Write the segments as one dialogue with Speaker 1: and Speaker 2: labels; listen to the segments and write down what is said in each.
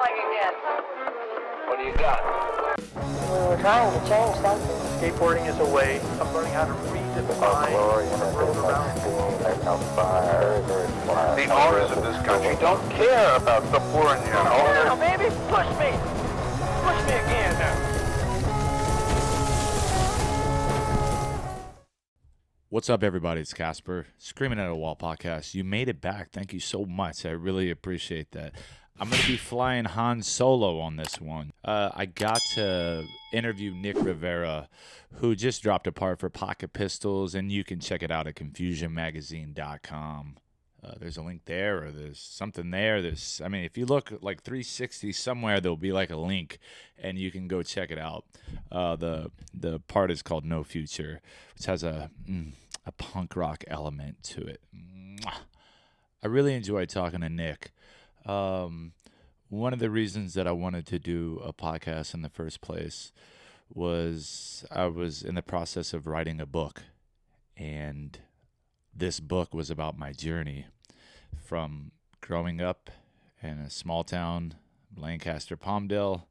Speaker 1: calling again.
Speaker 2: What do you got?
Speaker 1: We were trying to change something.
Speaker 3: Skateboarding is a way of learning how to redefine the world around you.
Speaker 2: The owners of this country don't care about the poor and young.
Speaker 3: Now, baby, push me! Push me again now.
Speaker 4: What's up, everybody? It's Kasper, Screaming at a Wall podcast. You made it back. Thank you so much. I really appreciate that. I'm going to be flying Han Solo on this one. I got to interview Nic Rivera, who just dropped a part for Pocket Pistols, and you can check it out at confusionmagazine.com. There's a link there, or there's something there. If you look like 360 somewhere, there'll be like a link, and you can go check it out. The part is called No Future, which has a punk rock element to it. I really enjoyed talking to Nic. One of the reasons that I wanted to do a podcast in the first place was I was in the process of writing a book, and this book was about my journey from growing up in a small town, Lancaster, Palmdale,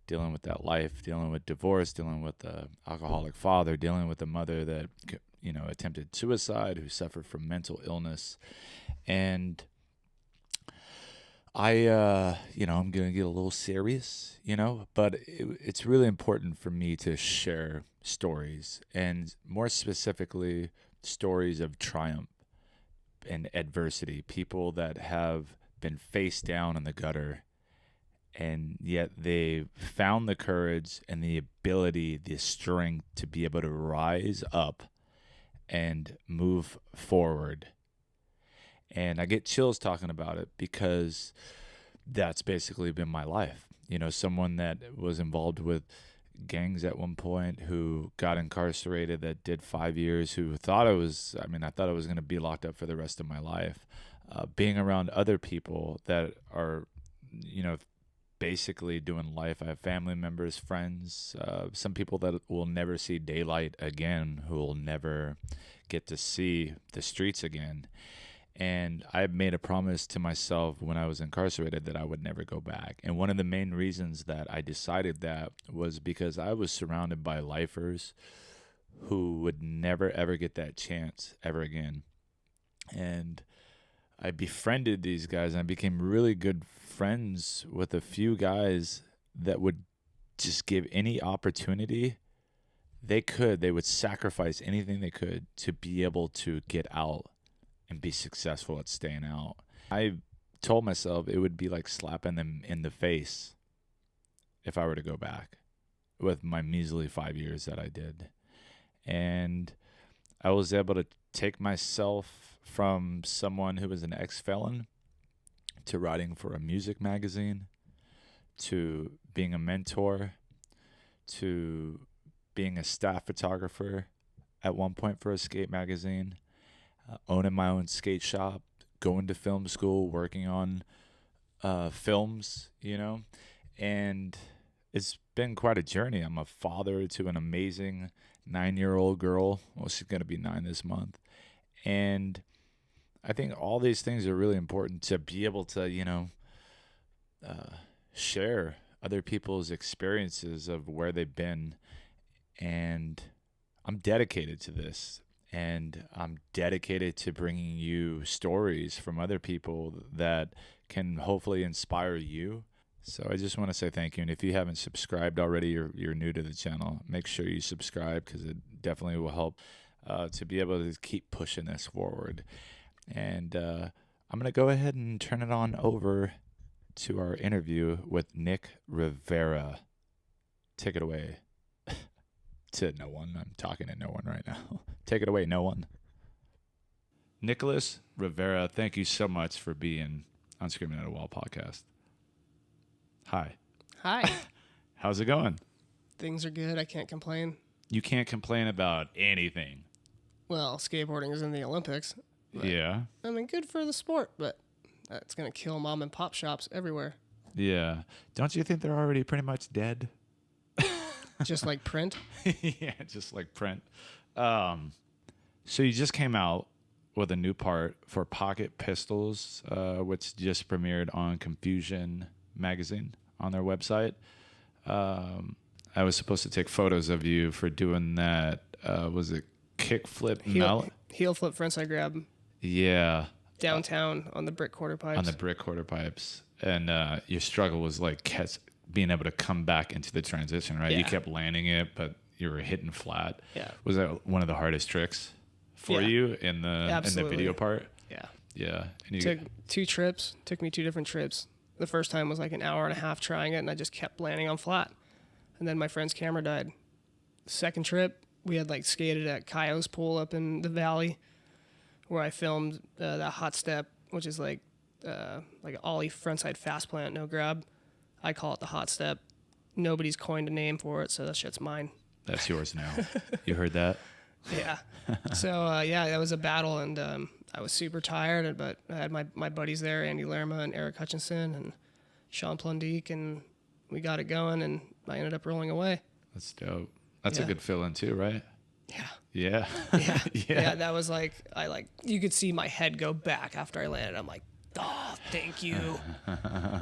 Speaker 4: dealing with that life, dealing with divorce, dealing with the alcoholic father, dealing with a mother that, attempted suicide, who suffered from mental illness. And I'm going to get a little serious, but it's really important for me to share stories, and more specifically, stories of triumph and adversity, people that have been face down in the gutter, and yet they found the courage and the ability, the strength to be able to rise up and move forward. And I get chills talking about it because that's basically been my life. Someone that was involved with gangs at one point, who got incarcerated, that did 5 years, who thought I thought I was going to be locked up for the rest of my life. Being around other people that are, basically doing life. I have family members, friends, some people that will never see daylight again, who will never get to see the streets again. And I made a promise to myself when I was incarcerated that I would never go back. And one of the main reasons that I decided that was because I was surrounded by lifers who would never, ever get that chance ever again. And I befriended these guys, and I became really good friends with a few guys that would just give any opportunity they could. They would sacrifice anything they could to be able to get out and be successful at staying out. I told myself it would be like slapping them in the face if I were to go back with my measly 5 years that I did. And I was able to take myself from someone who was an ex-felon to writing for a music magazine, to being a mentor, to being a staff photographer at one point for a skate magazine, owning my own skate shop, going to film school, working on films, and it's been quite a journey. I'm a father to an amazing 9-year-old girl. Well, she's going to be 9 this month. And I think all these things are really important to be able to, share other people's experiences of where they've been. And I'm dedicated to this. And I'm dedicated to bringing you stories from other people that can hopefully inspire you. So I just want to say thank you. And if you haven't subscribed already, you're new to the channel, make sure you subscribe, because it definitely will help to be able to keep pushing this forward. And I'm going to go ahead and turn it on over to our interview with Nic Rivera. Take it away. To no one. I'm talking to no one right now. Take it away, no one. Nicholas Rivera, thank you so much for being on Screaming at a Wall podcast. Hi.
Speaker 5: Hi.
Speaker 4: How's it going?
Speaker 5: Things are good. I can't complain.
Speaker 4: You can't complain about anything.
Speaker 5: Well, skateboarding is in the Olympics.
Speaker 4: Yeah.
Speaker 5: Good for the sport, but that's going to kill mom and pop shops everywhere.
Speaker 4: Yeah. Don't you think they're already pretty much dead?
Speaker 5: Just like print?
Speaker 4: Yeah, just like print. So you just came out with a new part for Pocket Pistols, which just premiered on magazine on their website. I was supposed to take photos of you for doing that. Was it kickflip mallet?
Speaker 5: Heel flip frontside grab
Speaker 4: Yeah.
Speaker 5: downtown on the brick quarter pipes.
Speaker 4: On the brick quarter pipes. And your struggle was like being able to come back into the transition, right?
Speaker 5: Yeah.
Speaker 4: You kept landing it, but you were hitting flat.
Speaker 5: Yeah.
Speaker 4: Was that one of the hardest tricks for you in the video part?
Speaker 5: Yeah.
Speaker 4: Yeah. And you
Speaker 5: Took 2 trips. Took me 2 different trips. The first time was like an hour and a half trying it, and I just kept landing on flat. And then my friend's camera died. Second trip, we had like skated at Coyote's Pool up in the valley, where I filmed that hot step, which is like an ollie frontside fast plant, no grab. I call it the hot step. Nobody's coined a name for it, so that shit's mine.
Speaker 4: That's yours now. You heard that?
Speaker 5: Yeah. So that was a battle, and I was super tired, but I had my buddies there, Andy Lerma and Eric Hutchinson and Sean Plundique, and we got it going, and I ended up rolling away.
Speaker 4: That's dope. That's a good feeling too, right?
Speaker 5: Yeah.
Speaker 4: Yeah.
Speaker 5: Yeah.
Speaker 4: Yeah.
Speaker 5: Yeah, that was like, you could see my head go back after I landed. I'm like, oh, thank you.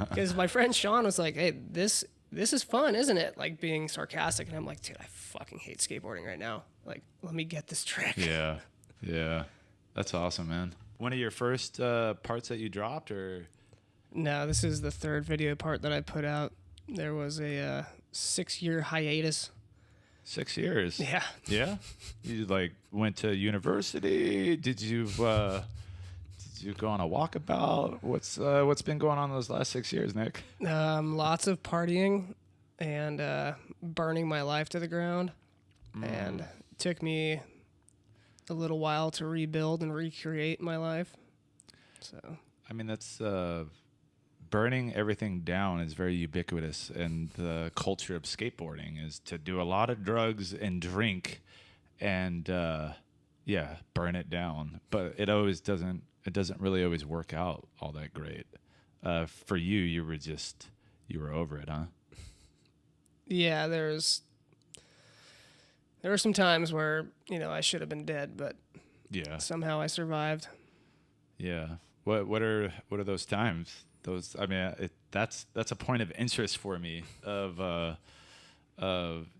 Speaker 5: Because my friend Sean was like, hey, this is fun, isn't it? Like being sarcastic. And I'm like, dude, I fucking hate skateboarding right now. Like, let me get this trick.
Speaker 4: Yeah. Yeah. That's awesome, man. One of your first parts that you dropped, or?
Speaker 5: No, this is the 3rd video part that I put out. There was a 6-year hiatus.
Speaker 4: 6 years.
Speaker 5: Yeah.
Speaker 4: Yeah. You like went to university. Did you go on a walkabout? What's been going on those last 6 years, Nick?
Speaker 5: Lots of partying and burning my life to the ground. And it took me a little while to rebuild and recreate my life. So,
Speaker 4: I mean, that's burning everything down is very ubiquitous, and the culture of skateboarding is to do a lot of drugs and drink and burn it down. But it doesn't really always work out all that great. For you were over it, huh?
Speaker 5: Yeah, there were some times where, I should have been dead, but somehow I survived.
Speaker 4: Yeah. What are those times? That's a point of interest for me of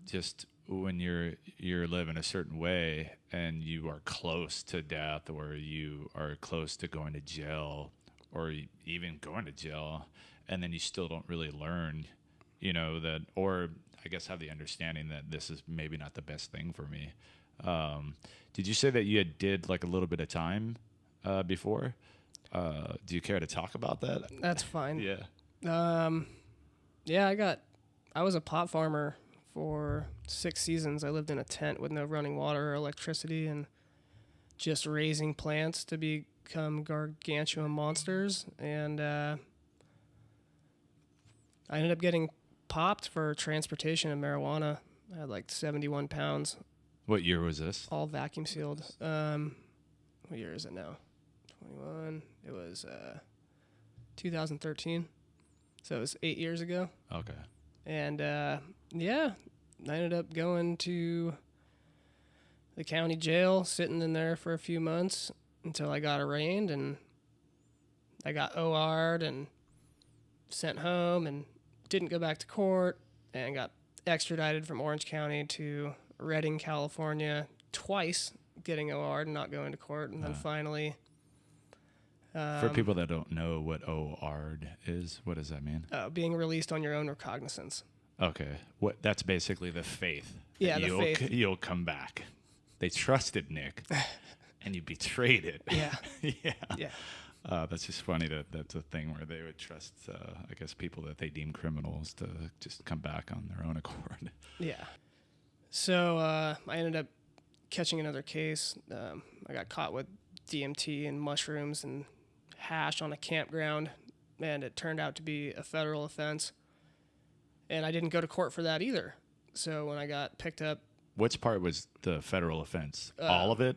Speaker 4: just when you're living a certain way and you are close to death, or you are close to going to jail, or even going to jail, and then you still don't really learn, that, or I guess have the understanding that this is maybe not the best thing for me. Did you say that you did like a little bit of time before? Do you care to talk about that?
Speaker 5: That's fine.
Speaker 4: Yeah.
Speaker 5: I was a pot farmer for 6 seasons. I lived in a tent with no running water or electricity and just raising plants to become gargantuan monsters. And I ended up getting popped for transportation of marijuana. I had like 71 pounds.
Speaker 4: What year was this?
Speaker 5: All vacuum sealed. What year is it now? 21. It was 2013. So it was 8 years ago.
Speaker 4: Okay.
Speaker 5: And I ended up going to the county jail, sitting in there for a few months until I got arraigned, and I got OR'd and sent home and didn't go back to court, and got extradited from Orange County to Redding, California, twice, getting OR'd and not going to court, and then finally...
Speaker 4: For people that don't know what OR'd is, what does that mean?
Speaker 5: Being released on your own recognizance.
Speaker 4: Okay. That's basically the faith.
Speaker 5: Yeah, the faith.
Speaker 4: You'll come back. They trusted Nick, and you betrayed it.
Speaker 5: Yeah.
Speaker 4: Yeah.
Speaker 5: Yeah.
Speaker 4: That's just funny that that's a thing where they would trust, I guess, people that they deem criminals to just come back on their own accord.
Speaker 5: Yeah. So I ended up catching another case. I got caught with DMT and mushrooms and hash on a campground, and it turned out to be a federal offense. And I didn't go to court for that either. So when I got picked up...
Speaker 4: Which part was the federal offense? All of it?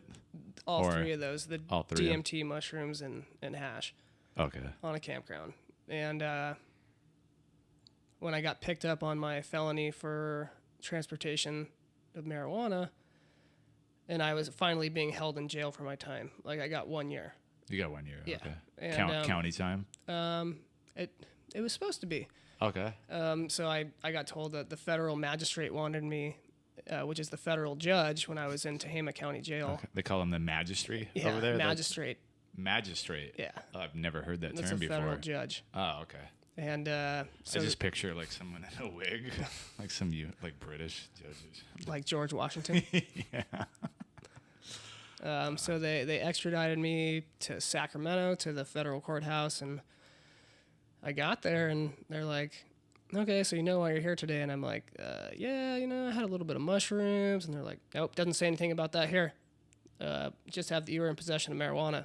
Speaker 5: All 3 of those. The
Speaker 4: all 3
Speaker 5: DMT, mushrooms, and hash.
Speaker 4: Okay.
Speaker 5: On a campground. And when I got picked up on my felony for transportation of marijuana, and I was finally being held in jail for my time. Like, I got 1 year.
Speaker 4: You got 1 year.
Speaker 5: Yeah.
Speaker 4: Okay.
Speaker 5: And,
Speaker 4: County time?
Speaker 5: It was supposed to be.
Speaker 4: Okay.
Speaker 5: So I got told that the federal magistrate wanted me, which is the federal judge, when I was in Tehama County Jail.
Speaker 4: Okay. They call him the magistrate
Speaker 5: Yeah,
Speaker 4: over there?
Speaker 5: magistrate.
Speaker 4: Magistrate?
Speaker 5: Yeah.
Speaker 4: Oh, I've never heard that
Speaker 5: That's
Speaker 4: term
Speaker 5: a
Speaker 4: before.
Speaker 5: federal judge.
Speaker 4: Oh, okay.
Speaker 5: And so
Speaker 4: I just picture like someone in a wig, like some like British judges.
Speaker 5: like George Washington.
Speaker 4: Yeah.
Speaker 5: So they extradited me to Sacramento to the federal courthouse, and I got there, and they're like, "Okay, so you know why you're here today?" And I'm like, "Yeah, I had a little bit of mushrooms." And they're like, "Nope, doesn't say anything about that here. Just have that you were in possession of marijuana."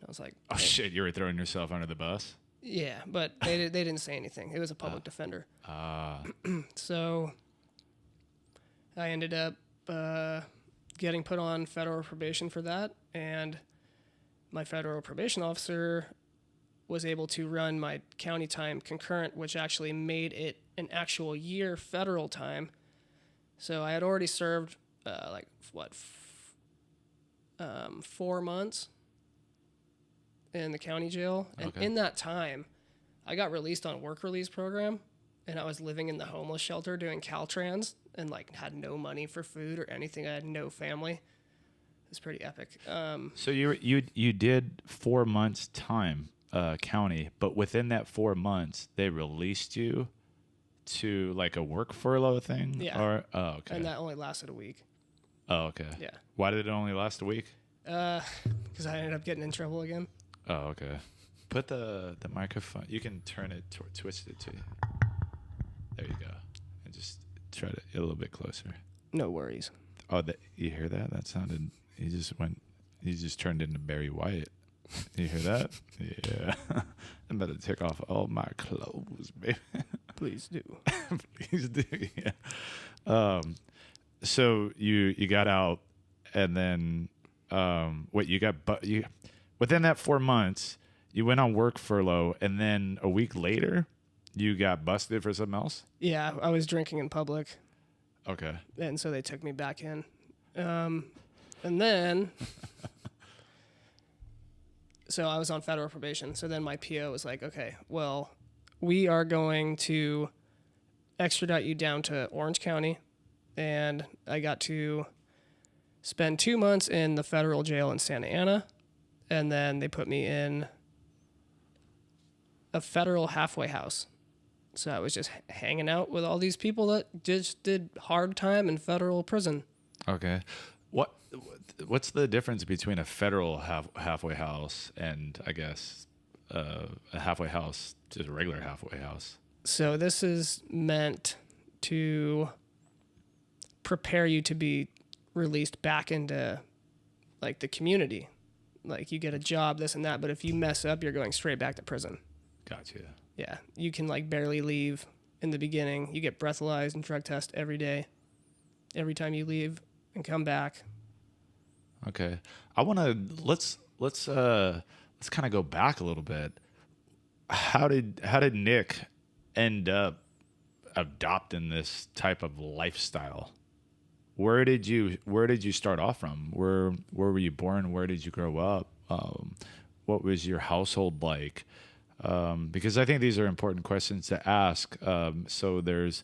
Speaker 5: And I was like,
Speaker 4: Oh shit! You were throwing yourself under the bus.
Speaker 5: "Yeah," but they didn't say anything. It was a public defender. So I ended up getting put on federal probation for that, and my federal probation officer was able to run my county time concurrent, which actually made it an actual year federal time. So I had already served 4 months in the county jail, and
Speaker 4: Okay.
Speaker 5: in that time I got released on a work release program, and I was living in the homeless shelter doing Caltrans, and like had no money for food or anything. I had no family. It was pretty epic.
Speaker 4: So you did 4 months time county, but within that 4 months they released you to like a work furlough thing.
Speaker 5: Yeah.
Speaker 4: Or okay.
Speaker 5: And that only lasted a week.
Speaker 4: Oh, okay.
Speaker 5: Yeah.
Speaker 4: Why did it only last a week?
Speaker 5: Because I ended up getting in trouble again.
Speaker 4: Oh, okay. Put the microphone. You can turn it, twist it to. There you go. And just try to get a little bit closer.
Speaker 5: No worries.
Speaker 4: Oh, you hear that? That sounded. He just turned into Barry White. You hear that? Yeah. I'm about to take off all my clothes, baby.
Speaker 5: Please do.
Speaker 4: Please do. Yeah. So you got out, and then within that 4 months, you went on work furlough, and then a week later, you got busted for something else?
Speaker 5: Yeah, I was drinking in public,
Speaker 4: Okay.
Speaker 5: and so they took me back in. And then, so I was on federal probation. So then my PO was like, okay, well, we are going to extradite you down to Orange County. And I got to spend 2 months in the federal jail in Santa Ana. And then they put me in a federal halfway house. So I was just hanging out with all these people that just did hard time in federal prison.
Speaker 4: Okay. What's the difference between a federal halfway house and, I guess, a halfway house, just a regular halfway house?
Speaker 5: So this is meant to prepare you to be released back into like the community. Like you get a job, this and that, but if you mess up, you're going straight back to prison.
Speaker 4: Gotcha.
Speaker 5: Yeah, you can like barely leave in the beginning. You get breathalyzed and drug test every day, every time you leave and come back.
Speaker 4: Okay. I want to let's kind of go back a little bit. How did Nic end up adopting this type of lifestyle? Where did you start off from? Where were you born? Where did you grow up? What was your household like? Because I think these are important questions to ask. So there's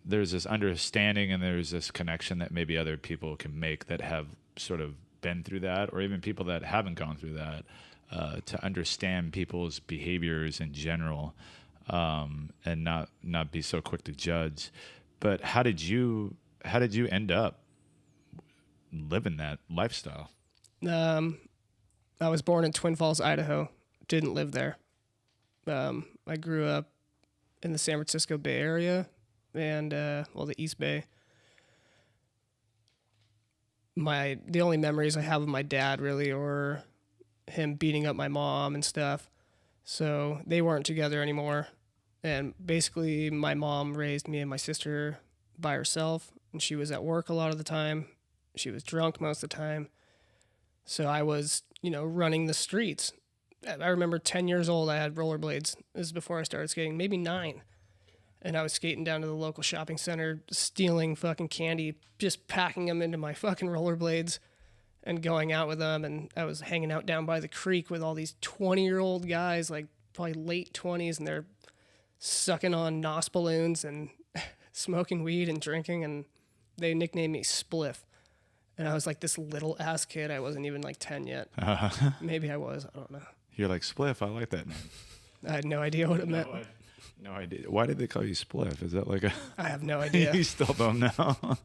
Speaker 4: this understanding and there's this connection that maybe other people can make that have sort of been through that, or even people that haven't gone through that, to understand people's behaviors in general, and not be so quick to judge. But how did you end up living that lifestyle?
Speaker 5: I was born in Twin Falls, Idaho. Didn't live there. I grew up in the San Francisco Bay Area and the East Bay. The only memories I have of my dad really are him beating up my mom and stuff. So they weren't together anymore. And basically my mom raised me and my sister by herself, and she was at work a lot of the time. She was drunk most of the time. So I was, running the streets. I remember 10 years old, I had rollerblades. This is before I started skating, maybe 9. And I was skating down to the local shopping center, stealing fucking candy, just packing them into my fucking rollerblades and going out with them. And I was hanging out down by the creek with all these 20-year-old guys, like probably late 20s, and they're sucking on nos balloons and smoking weed and drinking, and they nicknamed me Spliff. And I was like this little ass kid. I wasn't even like 10 yet. Maybe I was. I don't know.
Speaker 4: You're like, Spliff, I like that name.
Speaker 5: I had no idea what it meant.
Speaker 4: No idea. Why did they call you Spliff? Is that like a...
Speaker 5: I have no idea.
Speaker 4: You still don't know.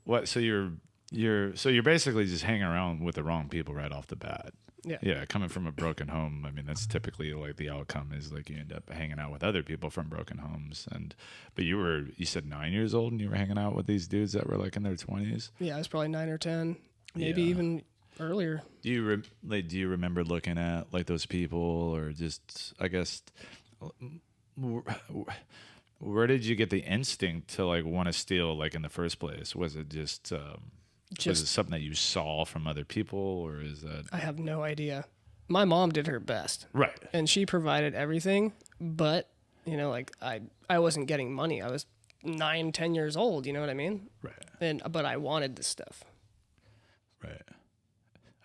Speaker 4: What? So you're basically just hanging around with the wrong people right off the bat.
Speaker 5: Yeah.
Speaker 4: Yeah. Coming from a broken home, I mean, that's typically like the outcome is like you end up hanging out with other people from broken homes. But you said 9 years old and you were hanging out with these dudes that were like in their 20s.
Speaker 5: Yeah, I was probably 9 or 10, maybe even earlier.
Speaker 4: Do you remember looking at like those people, or just, I guess, where did you get the instinct to like want to steal like in the first place? Was it just was it something that you saw from other people, or is that...
Speaker 5: I have no idea. My mom did her best.
Speaker 4: Right.
Speaker 5: And she provided everything, but, you know, like I wasn't getting money. I was 9, 10 years old, you know what I mean?
Speaker 4: Right.
Speaker 5: But I wanted this stuff.
Speaker 4: Right.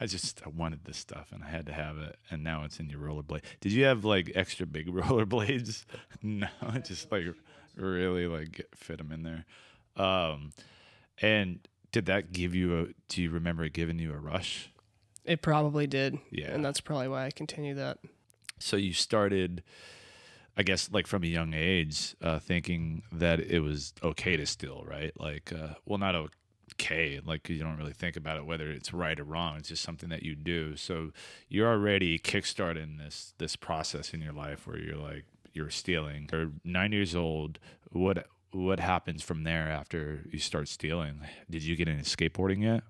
Speaker 4: I wanted this stuff and I had to have it, and now it's in your rollerblade. Did you have like extra big rollerblades? No, just like really like fit them in there. And did that give you do you remember it giving you a rush?
Speaker 5: It probably did.
Speaker 4: Yeah.
Speaker 5: And that's probably why I continue that.
Speaker 4: So you started, I guess, like from a young age, thinking that it was okay to steal, right? Like, well, not okay. Like, you don't really think about it, whether it's right or wrong. It's just something that you do. So you're already kickstarting this process in your life where you're stealing. You're 9 years old. What happens from there after you start stealing? Did you get into skateboarding yet?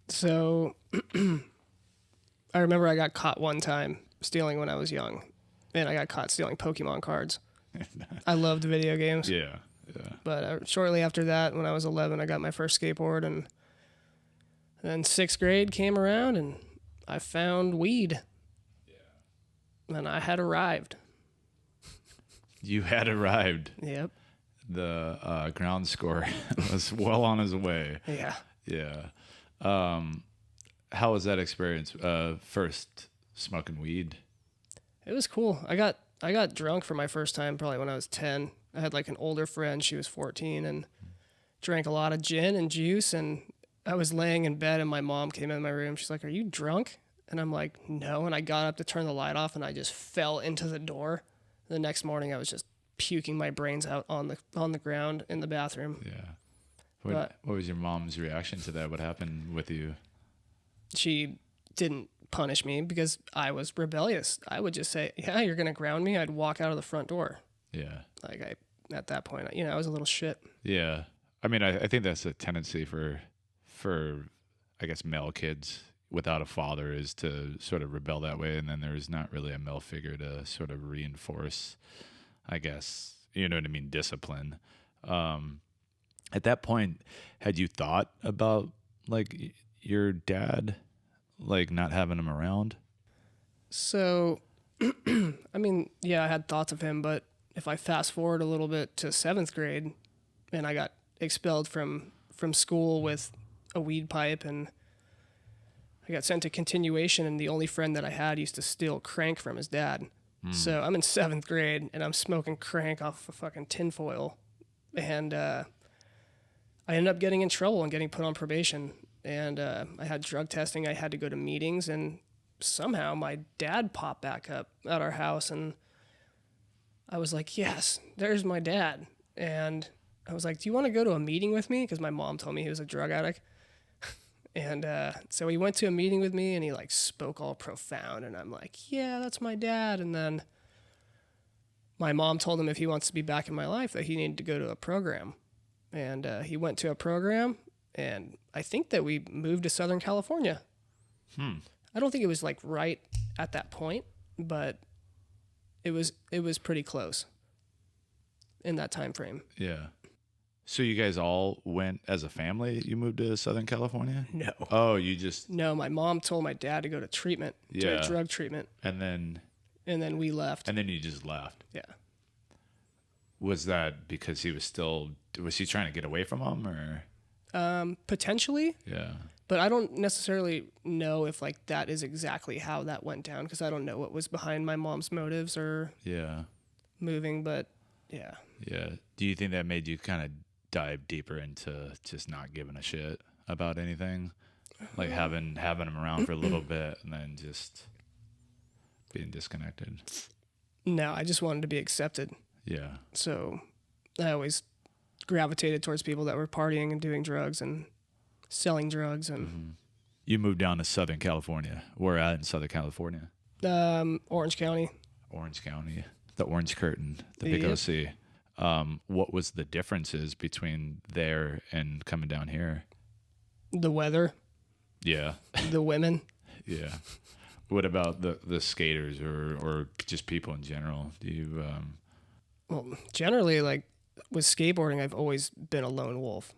Speaker 5: So I remember I got caught one time stealing when I was young, and I got caught stealing Pokemon cards. I loved video games.
Speaker 4: Yeah.
Speaker 5: But shortly after that, when I was 11, I got my first skateboard, and then 6th grade came around, and I found weed. Yeah. And I had arrived. You had arrived. Yep.
Speaker 4: The ground score was well on his way.
Speaker 5: Yeah.
Speaker 4: Yeah. How was that experience? First smoking weed.
Speaker 5: It was cool. I got drunk for my first time probably when I was 10. I had like an older friend. She was 14 and drank a lot of gin and juice. And I was laying in bed and my mom came in my room. She's like, "Are you drunk?" And I'm like, "No." And I got up to turn the light off and I just fell into the door. The next morning I was just puking my brains out on the ground in the bathroom.
Speaker 4: Yeah. What was your mom's reaction to that? What happened with you?
Speaker 5: She didn't punish me because I was rebellious. I would just say, "Yeah, you're going to ground me." I'd walk out of the front door.
Speaker 4: Yeah.
Speaker 5: Like at that point, I was a little shit.
Speaker 4: Yeah. I mean, I think that's a tendency for I guess male kids without a father, is to sort of rebel that way. And then there's not really a male figure to sort of reinforce, I guess, you know what I mean, discipline. At that point, had you thought about like your dad, like not having him around?
Speaker 5: So, I mean, yeah, I had thoughts of him, but if I fast forward a little bit to 7th grade and I got expelled from school with a weed pipe, and I got sent to continuation, and the only friend that I had used to steal crank from his dad. So I'm in 7th grade and I'm smoking crank off of fucking tinfoil. And I ended up getting in trouble and getting put on probation. And I had drug testing. I had to go to meetings, and somehow my dad popped back up at our house, and I was like, "Yes, there's my dad." And I was like, "Do you want to go to a meeting with me?" Because my mom told me he was a drug addict. And so he went to a meeting with me, and he like spoke all profound, and I'm like, "Yeah, that's my dad." And then my mom told him if he wants to be back in my life that he needed to go to a program. And he went to a program, and I think that we moved to Southern California. I don't think it was like right at that point, but it was pretty close in that time frame.
Speaker 4: Yeah. So you guys all went as a family? You moved to Southern California?
Speaker 5: No.
Speaker 4: Oh, you just...
Speaker 5: No, my mom told my dad to go to treatment, to drug treatment.
Speaker 4: And then
Speaker 5: we left.
Speaker 4: And then you just left.
Speaker 5: Yeah.
Speaker 4: Was that because was he trying to get away from him, or?
Speaker 5: Potentially.
Speaker 4: Yeah.
Speaker 5: But I don't necessarily know if like that is exactly how that went down, because I don't know what was behind my mom's motives or moving. But yeah.
Speaker 4: Do you think that made you kind of dive deeper into just not giving a shit about anything, like having them around for a little bit and then just being disconnected?
Speaker 5: No, I just wanted to be accepted.
Speaker 4: Yeah.
Speaker 5: So I always gravitated towards people that were partying and doing drugs and selling drugs. And
Speaker 4: You moved down to Southern California. Where at in Southern California?
Speaker 5: Orange County.
Speaker 4: Orange County, the Orange Curtain, the big
Speaker 5: Yep.
Speaker 4: OC. What was the differences between there and coming down here?
Speaker 5: The weather,
Speaker 4: Yeah.
Speaker 5: the women.
Speaker 4: Yeah. What about the skaters or just people in general? Do you
Speaker 5: Well, generally, like with skateboarding, I've always been a lone wolf.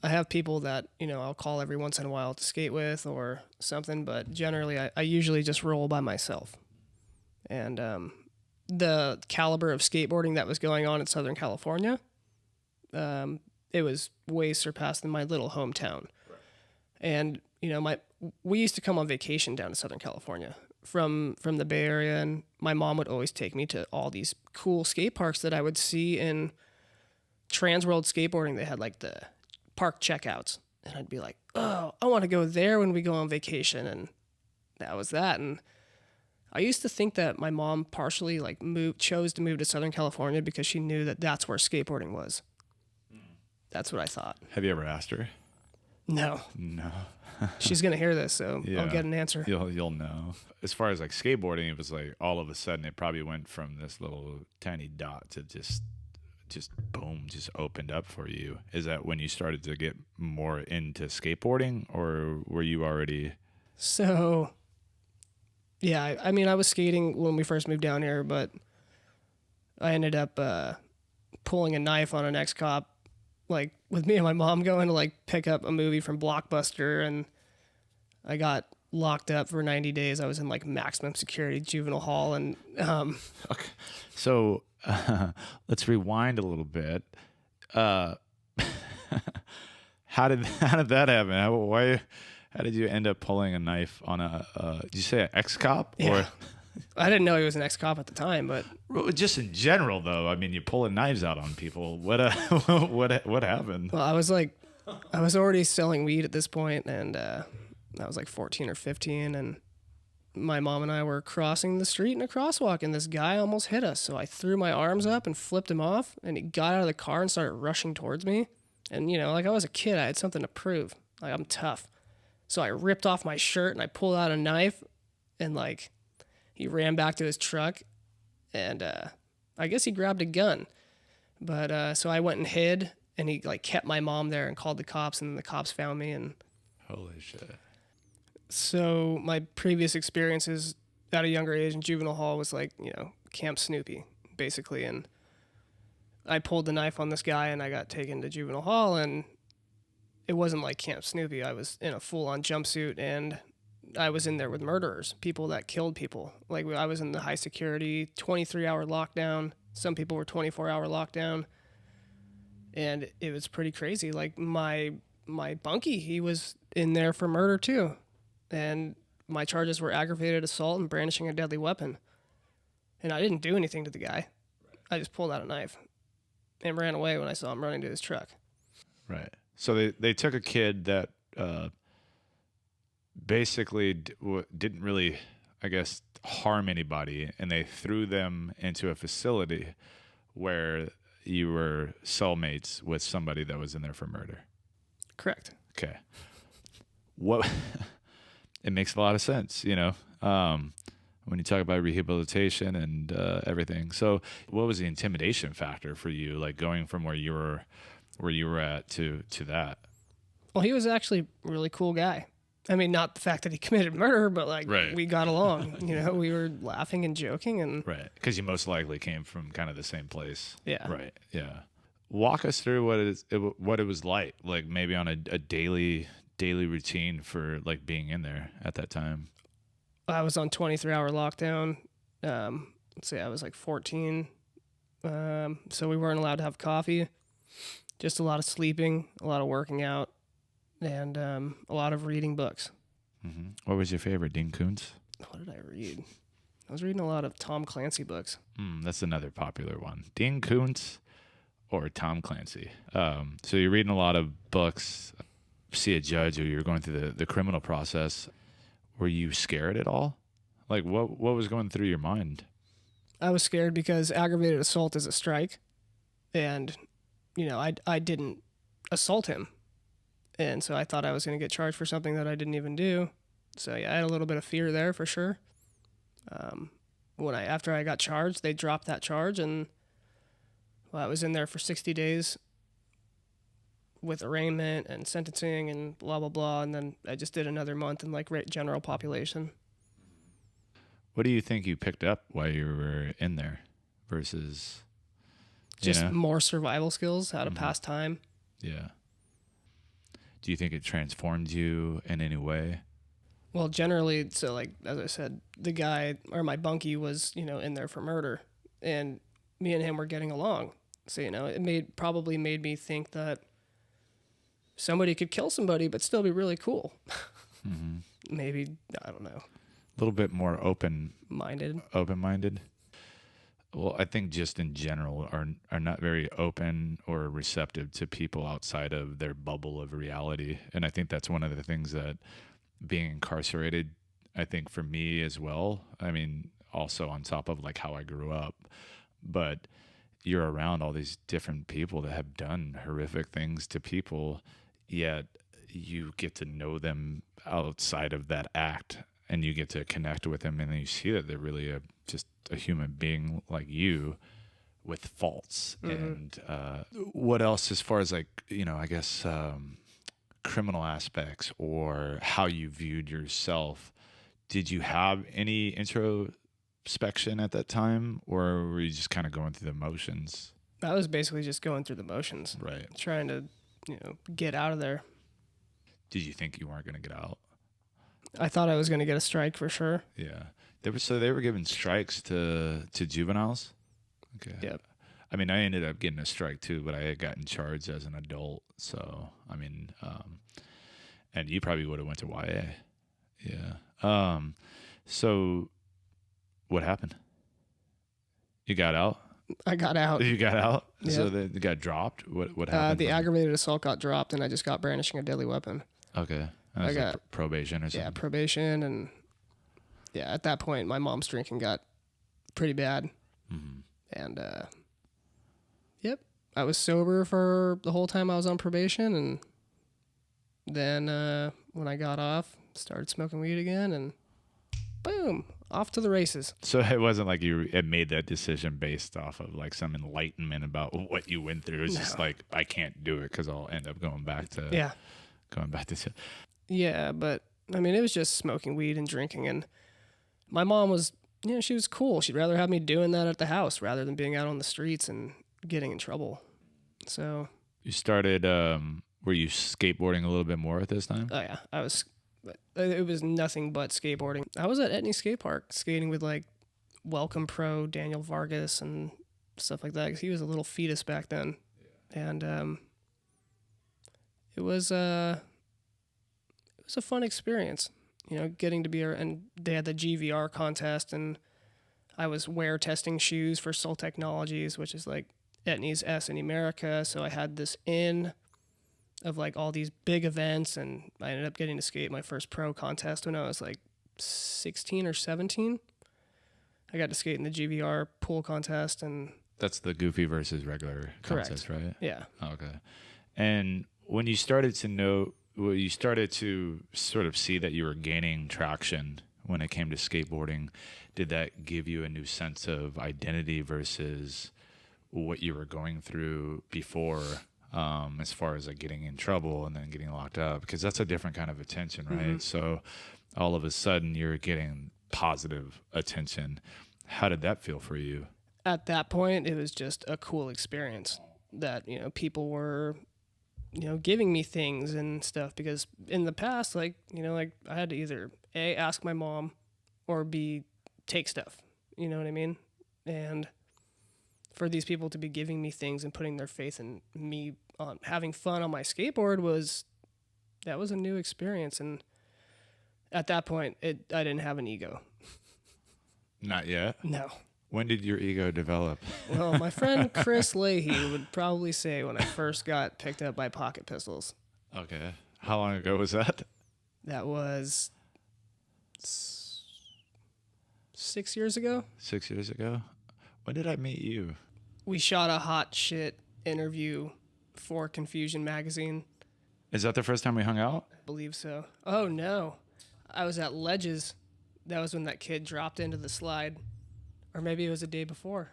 Speaker 5: I have people that, I'll call every once in a while to skate with or something, but generally I usually just roll by myself. And the caliber of skateboarding that was going on in Southern California, it was way surpassed in my little hometown. Right. And, we used to come on vacation down to Southern California from the Bay Area, and my mom would always take me to all these cool skate parks that I would see in Trans World Skateboarding. They had like the park checkouts, and I'd be like, oh, I want to go there when we go on vacation. And that was that. And I used to think that my mom partially like chose to move to Southern California because she knew that that's where skateboarding was. That's what I thought.
Speaker 4: have you ever asked her?
Speaker 5: No. She's gonna hear this, so
Speaker 4: Yeah.
Speaker 5: I'll get an answer.
Speaker 4: You'll know. As far as like skateboarding, it was like all of a sudden it probably went from this little tiny dot to just boom, just opened up for you. Is that when you started to get more into skateboarding, or were you already?
Speaker 5: So, yeah, I mean, I was skating when we first moved down here, but I ended up pulling a knife on an ex-cop, like with me and my mom going to like pick up a movie from Blockbuster, and I got locked up for 90 days. I was in like maximum security juvenile hall, and
Speaker 4: Okay. So let's rewind a little bit. How did that happen? How did you end up pulling a knife on a? Did you say an ex-cop?
Speaker 5: yeah. I didn't know he was an ex-cop at the time, but
Speaker 4: Or just in general, though? I mean, you're pulling knives out on people. What what happened?
Speaker 5: well, I was already selling weed at this point, and I was like 14 or 15, and my mom and I were crossing the street in a crosswalk, and this guy almost hit us. So I threw my arms up and flipped him off, and he got out of the car and started rushing towards me. And, like I was a kid, I had something to prove. Like, I'm tough. So I ripped off my shirt and I pulled out a knife, and like he ran back to his truck, and I guess he grabbed a gun. But so I went and hid, and he like kept my mom there and called the cops, and the cops found me. And
Speaker 4: Holy shit!
Speaker 5: so my previous experiences at a younger age in juvenile hall was like, Camp Snoopy, basically. And I pulled the knife on this guy, and I got taken to juvenile hall, and it wasn't like Camp Snoopy. I was in a full-on jumpsuit, and I was in there with murderers, people that killed people. Like, I was in the high security 23-hour lockdown. Some people were 24-hour lockdown, and it was pretty crazy. Like, my bunkie, he was in there for murder too, and my charges were aggravated assault and brandishing a deadly weapon. And I didn't do anything to the guy. I just pulled out a knife and ran away when I saw him running to his truck.
Speaker 4: Right. So they took a kid that basically didn't really, I guess, harm anybody, and they threw them into a facility where you were cellmates with somebody that was in there for murder.
Speaker 5: Correct.
Speaker 4: Okay. What? It makes a lot of sense, when you talk about rehabilitation and everything. So, what was the intimidation factor for you, like going from where you were at to that?
Speaker 5: Well, he was actually a really cool guy. I mean, not the fact that he committed murder, but like
Speaker 4: Right.
Speaker 5: we got along. We were laughing and joking, and
Speaker 4: Right, because you most likely came from kind of the same place.
Speaker 5: yeah.
Speaker 4: Right. Yeah. Walk us through what it was like maybe on a daily routine for like being in there at that time.
Speaker 5: I was on 23-hour lockdown. Let's say I was like 14. So we weren't allowed to have coffee. Just a lot of sleeping, a lot of working out. and a lot of reading books.
Speaker 4: Mm-hmm. What was your favorite, Dean Koontz?
Speaker 5: What did I read? I was reading a lot of Tom Clancy books.
Speaker 4: That's another popular one. Dean Koontz or Tom Clancy. So you're reading a lot of books, see a judge, or you're going through the criminal process. Were you scared at all? Like, what was going through your mind?
Speaker 5: I was scared because aggravated assault is a strike, and, I didn't assault him. And so I thought I was going to get charged for something that I didn't even do. So yeah, I had a little bit of fear there for sure. After I got charged, they dropped that charge, and I was in there for 60 days with arraignment and sentencing and blah, blah, blah. And then I just did another month in like general population.
Speaker 4: What do you think you picked up while you were in there versus
Speaker 5: just more survival skills, how to pass time?
Speaker 4: Yeah. Do you think it transformed you in any way?
Speaker 5: Well, generally, so like, as I said, the guy or my bunkie was, in there for murder, and me and him were getting along. So, it probably made me think that somebody could kill somebody, but still be really cool.
Speaker 4: Mm-hmm.
Speaker 5: Maybe, I don't know.
Speaker 4: A little bit more open-minded. Well, I think just in general are not very open or receptive to people outside of their bubble of reality. And I think that's one of the things that being incarcerated, I think for me as well, I mean, also on top of like how I grew up, but you're around all these different people that have done horrific things to people, yet you get to know them outside of that act, and you get to connect with them, and then you see that they're really just a human being like you with faults. Mm-hmm. And what else as far as like, I guess criminal aspects or how you viewed yourself, did you have any introspection at that time, or were you just kind of going through the motions?
Speaker 5: I was basically just going through the motions.
Speaker 4: Right.
Speaker 5: Trying to, get out of there.
Speaker 4: Did you think you weren't going to get out?
Speaker 5: I thought I was going to get a strike for sure.
Speaker 4: Yeah. They were giving strikes to juveniles? Okay.
Speaker 5: Yep.
Speaker 4: I mean, I ended up getting a strike too, but I had gotten charged as an adult. So, I mean, and you probably would have went to YA. Yeah. So what happened? You got out?
Speaker 5: I got out.
Speaker 4: You got out?
Speaker 5: Yeah.
Speaker 4: So they got dropped? What happened?
Speaker 5: The aggravated assault got dropped, and I just got brandishing a deadly weapon.
Speaker 4: Okay. I got like probation or something?
Speaker 5: Yeah, probation. And yeah, at that point, my mom's drinking got pretty bad. Mm-hmm. And yep, I was sober for the whole time I was on probation. And then when I got off, started smoking weed again, and boom, off to the races.
Speaker 4: So it wasn't like you had made that decision based off of like some enlightenment about what you went through. It's just like, I can't do it because I'll end up going back to.
Speaker 5: Yeah, but I mean, it was just smoking weed and drinking. And my mom was, she was cool. She'd rather have me doing that at the house rather than being out on the streets and getting in trouble. So. You
Speaker 4: started, were you skateboarding a little bit more at this time?
Speaker 5: Oh, yeah. It was nothing but skateboarding. I was at Etney Skate Park skating with like Welcome Pro, Daniel Vargas, and stuff like that. 'Cause he was a little fetus back then. Yeah. And it was a fun experience, getting to be and they had the GVR contest, and I was wear testing shoes for Soul Technologies, which is like Etney's S in America. So I had this in of like all these big events, and I ended up getting to skate my first pro contest when I was like 16 or 17. I got to skate in the GVR pool contest, and
Speaker 4: that's the goofy versus regular contest, right?
Speaker 5: Yeah.
Speaker 4: Okay. And when you started to sort of see that you were gaining traction when it came to skateboarding, did that give you a new sense of identity versus what you were going through before, as far as like getting in trouble and then getting locked up? Because that's a different kind of attention, right? Mm-hmm. So all of a sudden you're getting positive attention. How did that feel for you?
Speaker 5: At that point, it was just a cool experience that, people were giving me things and stuff, because in the past, like I had to either A, ask my mom, or B, take stuff. You know what I mean? And for these people to be giving me things and putting their faith in me on having fun on my skateboard was that was a new experience. And at that point, I didn't have an ego.
Speaker 4: Not yet.
Speaker 5: No.
Speaker 4: When did your ego develop?
Speaker 5: Well, my friend Chris Leahy would probably say when I first got picked up by pocket pistols.
Speaker 4: Okay. How long ago was that?
Speaker 5: That was 6 years ago.
Speaker 4: 6 years ago? When did I meet you?
Speaker 5: We shot a hot shit interview for Confusion magazine.
Speaker 4: Is that the first time we hung out?
Speaker 5: I believe so. Oh, no. I was at Ledges. That was when that kid dropped into the slide. Or maybe it was the day before.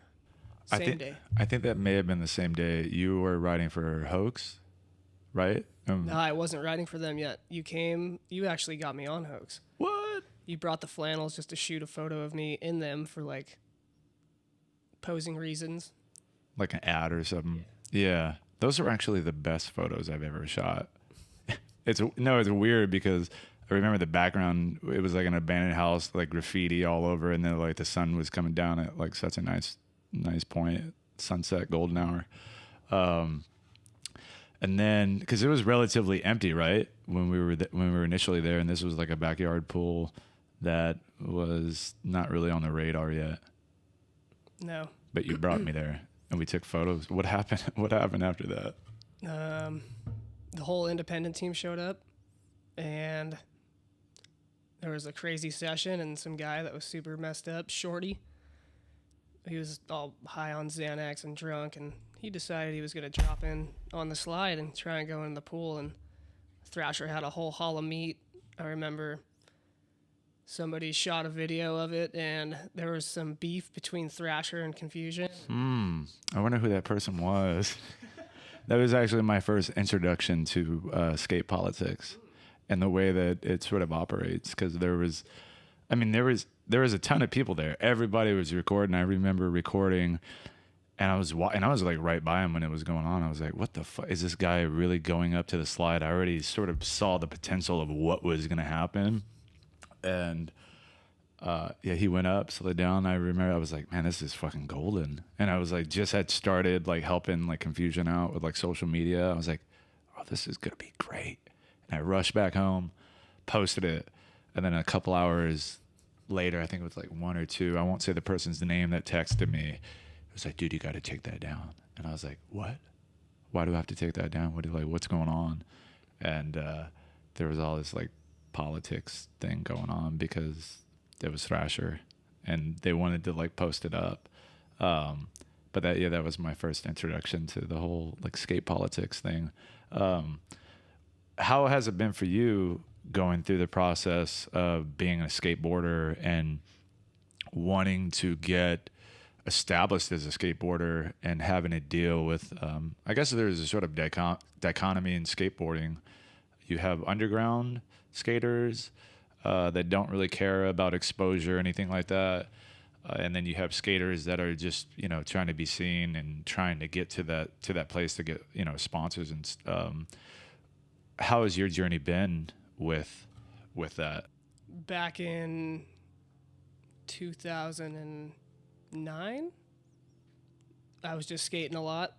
Speaker 5: Same day.
Speaker 4: I think that may have been the same day. You were writing for Hoax, right?
Speaker 5: No, I wasn't writing for them yet. You actually got me on Hoax.
Speaker 4: What?
Speaker 5: You brought the flannels just to shoot a photo of me in them for, like, posing reasons.
Speaker 4: Like an ad or something. Yeah. Those are actually the best photos I've ever shot. It's weird because I remember the background. It was like an abandoned house, like graffiti all over, and then like the sun was coming down at like such a nice point, sunset, golden hour. And then because it was relatively empty, right, when we were initially there, and this was like a backyard pool that was not really on the radar yet.
Speaker 5: No.
Speaker 4: But you brought me there, and we took photos. What happened? What happened after that?
Speaker 5: The whole independent team showed up, and there was a crazy session, and some guy that was super messed up, Shorty. He was all high on Xanax and drunk, and he decided he was going to drop in on the slide and try and go in the pool, and Thrasher had a whole haul of meat. I remember somebody shot a video of it, and there was some beef between Thrasher and Confusion.
Speaker 4: I wonder who that person was. That was actually my first introduction to skate politics and the way that it sort of operates. Because there was a ton of people there. Everybody was recording. I remember recording, and I was like right by him when it was going on. I was like, "What the fuck is this guy really going up to the slide?" I already sort of saw the potential of what was going to happen, and he went up, slid down. I remember I was like, man, this is fucking golden. And I was like, just had started like helping like Confusion out with like social media. I was like, oh, this is gonna be great. And I rushed back home, posted it, and then a couple hours later, I think it was like 1 or 2, I won't say the person's name, that texted me. It was like, dude, you got to take that down. And I was like, what? Why do I have to take that down? What's going on? And there was all this like politics thing going on because it was Thrasher, and they wanted to like post it up. But that was my first introduction to the whole like skate politics thing. How has it been for you going through the process of being a skateboarder and wanting to get established as a skateboarder and having to deal with, I guess there's a sort of dichotomy in skateboarding. You have underground skaters that don't really care about exposure or anything like that. And then you have skaters that are just, trying to be seen and trying to get to that place to get, sponsors. And how has your journey been with that?
Speaker 5: Back in 2009, I was just skating a lot,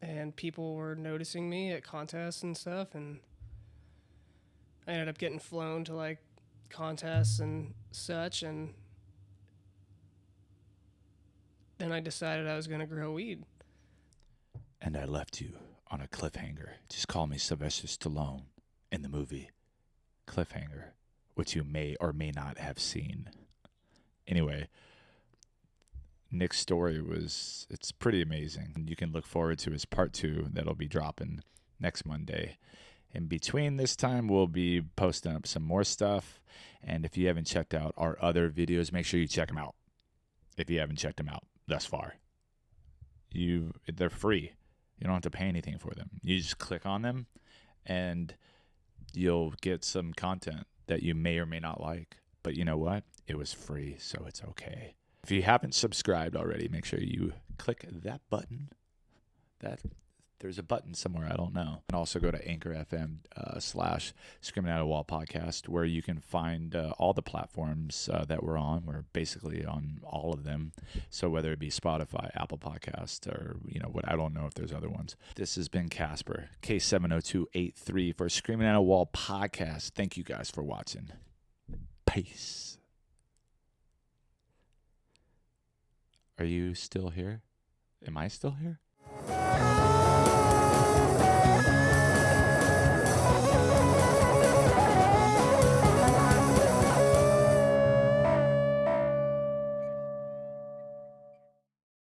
Speaker 5: and people were noticing me at contests and stuff, and I ended up getting flown to like contests and such, and then I decided I was going to grow weed.
Speaker 4: And I left you on a cliffhanger. Just call me Sylvester Stallone in the movie Cliffhanger, which you may or may not have seen. Anyway, Nic's story it's pretty amazing. You can look forward to his part 2 that'll be dropping next Monday. In between this time, we'll be posting up some more stuff. And if you haven't checked out our other videos, make sure you check them out. If you haven't checked them out thus far, they're free. You don't have to pay anything for them. You just click on them, and you'll get some content that you may or may not like. But you know what? It was free, so it's okay. If you haven't subscribed already, make sure you click that button, that There's a button somewhere, I don't know. And also go to Anchor FM / Screaming At a Wall podcast, where you can find all the platforms that we're on. We're basically on all of them. So whether it be Spotify, Apple Podcast, or what, I don't know if there's other ones. This has been Kasper, K70283 for Screaming At a Wall podcast. Thank you guys for watching. Peace. Are you still here? Am I still here?